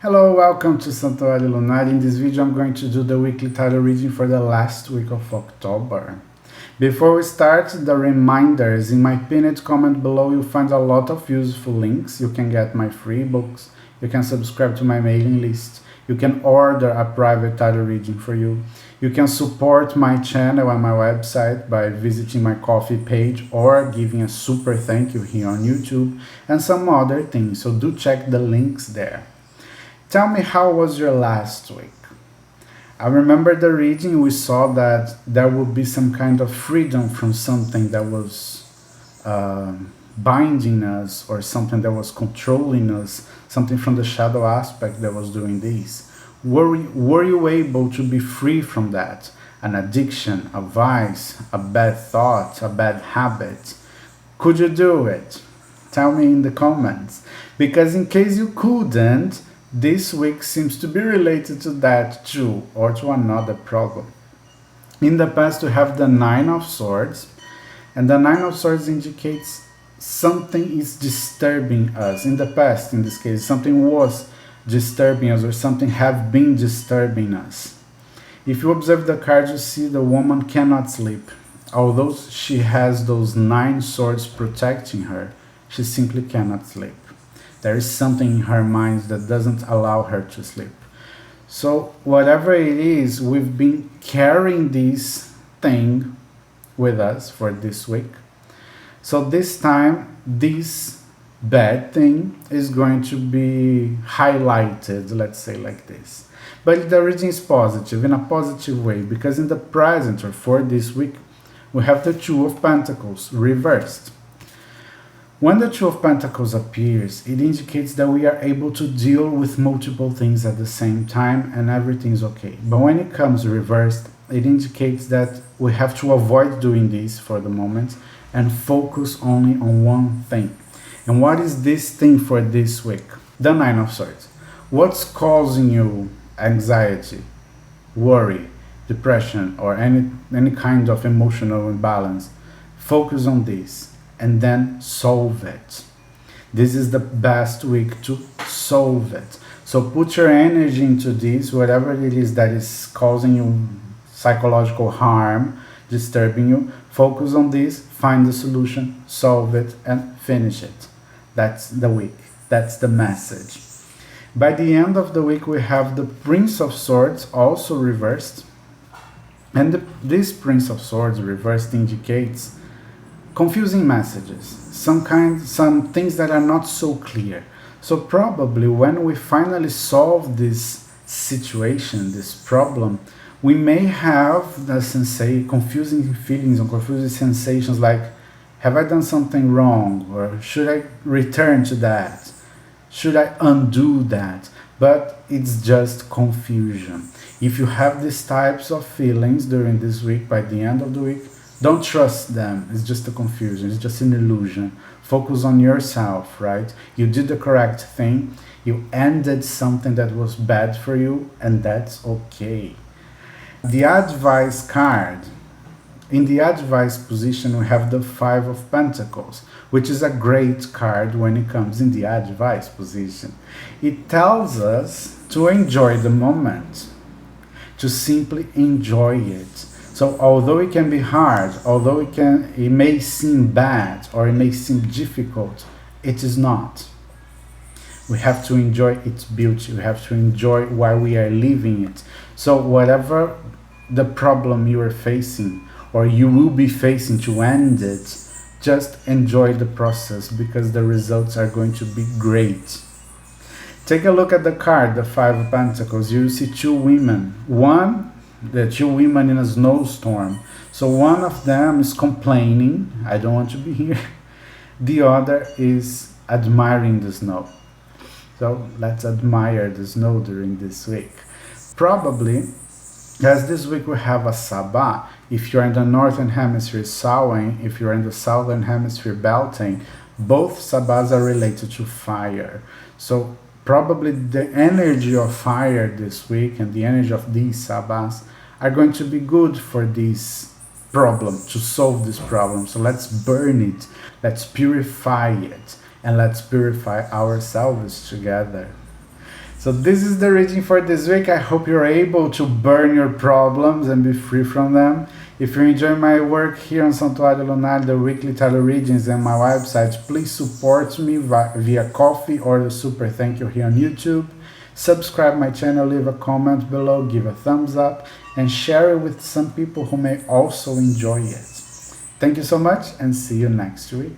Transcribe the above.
Hello, welcome to Santuário Lunar. In this video, I'm going to do the weekly tarot reading for the last week of October. Before we start, the reminders. In my pinned comment below, you'll find a lot of useful links. You can get my free books. You can subscribe to my mailing list. You can order a private tarot reading for you. You can support my channel and my website by visiting my Ko-fi page or giving a super thank you here on YouTube and some other things. So do check the links there. Tell me, how was your last week? I remember the reading, we saw that there would be some kind of freedom from something that was binding us or something that was controlling us, something from the shadow aspect that was doing this. Were you able to be free from that? An addiction, a vice, a bad thought, a bad habit? Could you do it? Tell me in the comments. Because in case you couldn't, this week seems to be related to that too, or to another problem. In the past, we have the Nine of Swords, and the Nine of Swords indicates something is disturbing us. In the past, in this case, something was disturbing us, or something have been disturbing us. If you observe the card, you see the woman cannot sleep. Although she has those 9 swords protecting her, she simply cannot sleep. There is something in her mind that doesn't allow her to sleep. So whatever it is, we've been carrying this thing with us for this week. So this time, this bad thing is going to be highlighted, let's say like this. But the reading is positive, in a positive way, because in the present, or for this week, we have the Two of Pentacles reversed. When the Two of Pentacles appears, it indicates that we are able to deal with multiple things at the same time and everything's okay. But when it comes reversed, it indicates that we have to avoid doing this for the moment and focus only on one thing. And what is this thing for this week? The Nine of Swords. What's causing you anxiety, worry, depression, or any kind of emotional imbalance? Focus on this and then solve it. This is the best week to solve it. So put your energy into this, whatever it is that is causing you psychological harm, disturbing you. Focus on this, find the solution, solve it, and finish it. That's the week. That's the message. By the end of the week, we have the Prince of Swords also reversed. And this Prince of Swords reversed indicates confusing messages, some things that are not so clear. So probably when we finally solve this situation, this problem, we may have the confusing feelings or confusing sensations like, have I done something wrong? Or should I return to that? Should I undo that? But it's just confusion. If you have these types of feelings during this week, by the end of the week, don't trust them. It's just a confusion. It's just an illusion. Focus on yourself, right? You did the correct thing. You ended something that was bad for you, and that's okay. The Advice card. In the Advice position, we have the Five of Pentacles, which is a great card when it comes in the Advice position. It tells us to enjoy the moment, to simply enjoy it. So although it can be hard, although it may seem bad or it may seem difficult, it is not. We have to enjoy its beauty. We have to enjoy while we are living it. So whatever the problem you are facing or you will be facing to end it, just enjoy the process because the results are going to be great. Take a look at the card, the Five of Pentacles. You see two women. The two women in a snowstorm. So one of them is complaining, I don't want to be here. The other is admiring the snow. So let's admire the snow during this week. Probably, as this week we have a Sabbath. If you're in the Northern Hemisphere, Samhain. If you're in the Southern Hemisphere, Beltane. Both Sabbaths are related to fire. So probably the energy of fire this week and the energy of these Sabbaths are going to be good for this problem, to solve this problem. So let's burn it, let's purify it, and let's purify ourselves together. So this is the reading for this week. I hope you're able to burn your problems and be free from them. If you enjoy my work here on Santuário Lunar, the weekly tarot readings and my website, please support me via Coffee or the Super Thank You here on YouTube. Subscribe my channel, leave a comment below, give a thumbs up, and share it with some people who may also enjoy it. Thank you so much and see you next week.